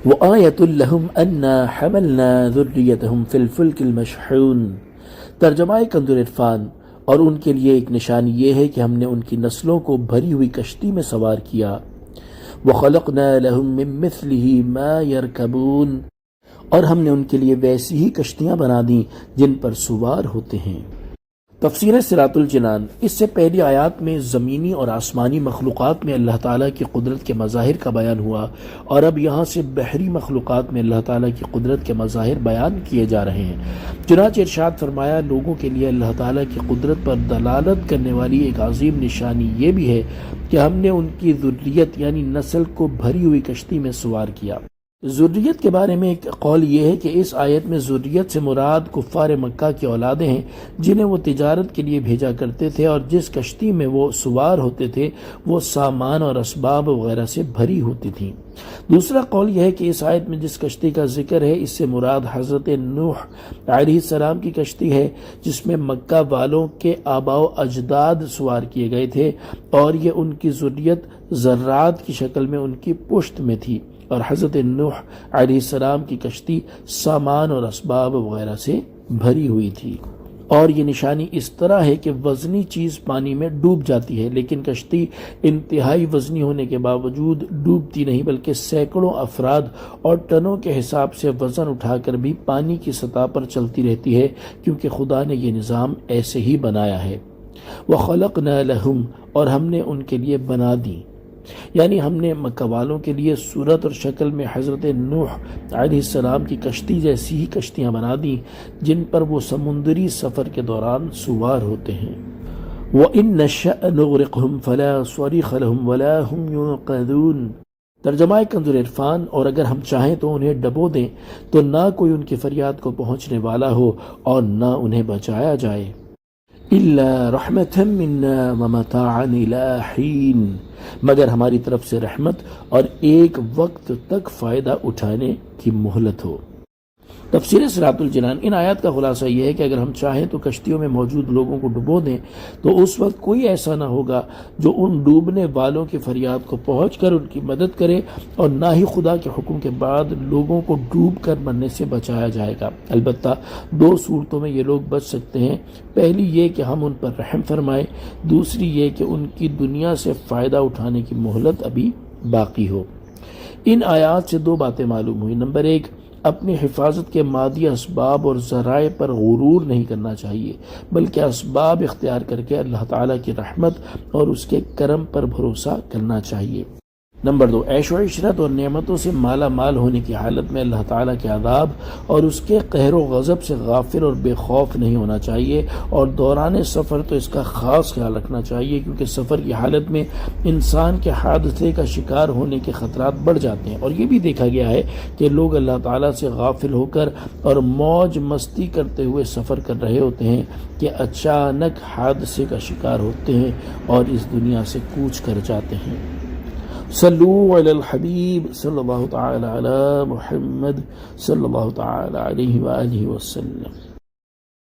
وَآيَةٌ لَهُمْ أَنَّا حَمَلْنَا ذُرِّيَّتَهُمْ فِي الْفُلْكِ الْمَشْحُونِ۔ ترجمہ کنز عرفان، اور ان کے لیے ایک نشانی یہ ہے کہ ہم نے ان کی نسلوں کو بھری ہوئی کشتی میں سوار کیا۔ وَخَلَقْنَا لَهُم مِّن مِّثْلِهِ مَا يَرْكَبُونَ، اور ہم نے ان کے لیے ویسی ہی کشتیاں بنا دیں جن پر سوار ہوتے ہیں۔ تفسیر صراط الجنان۔ اس سے پہلی آیات میں زمینی اور آسمانی مخلوقات میں اللہ تعالیٰ کی قدرت کے مظاہر کا بیان ہوا، اور اب یہاں سے بحری مخلوقات میں اللہ تعالیٰ کی قدرت کے مظاہر بیان کیے جا رہے ہیں۔ چنانچہ ارشاد فرمایا، لوگوں کے لیے اللہ تعالیٰ کی قدرت پر دلالت کرنے والی ایک عظیم نشانی یہ بھی ہے کہ ہم نے ان کی ذریت یعنی نسل کو بھری ہوئی کشتی میں سوار کیا۔ ذریت کے بارے میں ایک قول یہ ہے کہ اس آیت میں ذریت سے مراد کفار مکہ کی اولادیں ہیں جنہیں وہ تجارت کے لیے بھیجا کرتے تھے، اور جس کشتی میں وہ سوار ہوتے تھے وہ سامان اور اسباب وغیرہ سے بھری ہوتی تھیں۔ دوسرا قول یہ ہے کہ اس آیت میں جس کشتی کا ذکر ہے اس سے مراد حضرت نوح علیہ السلام کی کشتی ہے، جس میں مکہ والوں کے آباء و اجداد سوار کیے گئے تھے، اور یہ ان کی ذریت ذرات کی شکل میں ان کی پشت میں تھی، اور حضرت نوح علیہ السلام کی کشتی سامان اور اسباب وغیرہ سے بھری ہوئی تھی۔ اور یہ نشانی اس طرح ہے کہ وزنی چیز پانی میں ڈوب جاتی ہے، لیکن کشتی انتہائی وزنی ہونے کے باوجود ڈوبتی نہیں، بلکہ سینکڑوں افراد اور ٹنوں کے حساب سے وزن اٹھا کر بھی پانی کی سطح پر چلتی رہتی ہے، کیونکہ خدا نے یہ نظام ایسے ہی بنایا ہے۔ وَخَلَقْنَا لَهُمْ، اور ہم نے ان کے لیے بنا دی، یعنی ہم نے مکہ والوں کے لیے صورت اور شکل میں حضرت نوح علیہ السلام کی کشتی جیسی ہی کشتیاں بنا دیں جن پر وہ سمندری سفر کے دوران سوار ہوتے ہیں۔ وَإِن نَّشَأْ نُغْرِقْهُمْ فَلَا صَرِيخَ لَهُمْ وَلَا هُمْ يُنقَذُونَ۔ ترجمہ کنز عرفان، اور اگر ہم چاہیں تو انہیں ڈبو دیں تو نہ کوئی ان کی فریاد کو پہنچنے والا ہو اور نہ انہیں بچایا جائے۔ إِلَّا رَحْمَةً مِّنَّا وَمَتَاعًا إِلَىٰ حِينٍ، مگر ہماری طرف سے رحمت اور ایک وقت تک فائدہ اٹھانے کی مہلت ہو۔ تفسیر صراط الجنان۔ ان آیات کا خلاصہ یہ ہے کہ اگر ہم چاہیں تو کشتیوں میں موجود لوگوں کو ڈبو دیں تو اس وقت کوئی ایسا نہ ہوگا جو ان ڈوبنے والوں کی فریاد کو پہنچ کر ان کی مدد کرے، اور نہ ہی خدا کے حکم کے بعد لوگوں کو ڈوب کر مرنے سے بچایا جائے گا۔ البتہ دو صورتوں میں یہ لوگ بچ سکتے ہیں، پہلی یہ کہ ہم ان پر رحم فرمائیں، دوسری یہ کہ ان کی دنیا سے فائدہ اٹھانے کی مہلت ابھی باقی ہو۔ ان آیات سے دو باتیں معلوم ہوئی۔ نمبر ایک، اپنی حفاظت کے مادی اسباب اور ذرائع پر غرور نہیں کرنا چاہیے، بلکہ اسباب اختیار کر کے اللہ تعالیٰ کی رحمت اور اس کے کرم پر بھروسہ کرنا چاہیے۔ نمبر دو، عیش و عشرت اور نعمتوں سے مالا مال ہونے کی حالت میں اللہ تعالیٰ کے عذاب اور اس کے قہر و غضب سے غافل اور بے خوف نہیں ہونا چاہیے، اور دوران سفر تو اس کا خاص خیال رکھنا چاہیے، کیونکہ سفر کی حالت میں انسان کے حادثے کا شکار ہونے کے خطرات بڑھ جاتے ہیں۔ اور یہ بھی دیکھا گیا ہے کہ لوگ اللہ تعالیٰ سے غافل ہو کر اور موج مستی کرتے ہوئے سفر کر رہے ہوتے ہیں کہ اچانک حادثے کا شکار ہوتے ہیں اور اس دنیا سے کوچ کر جاتے ہیں۔ صلو علی الحبیب صلی اللہ تعالی علی محمد صلی اللہ تعالی علیہ وآلہ وسلم۔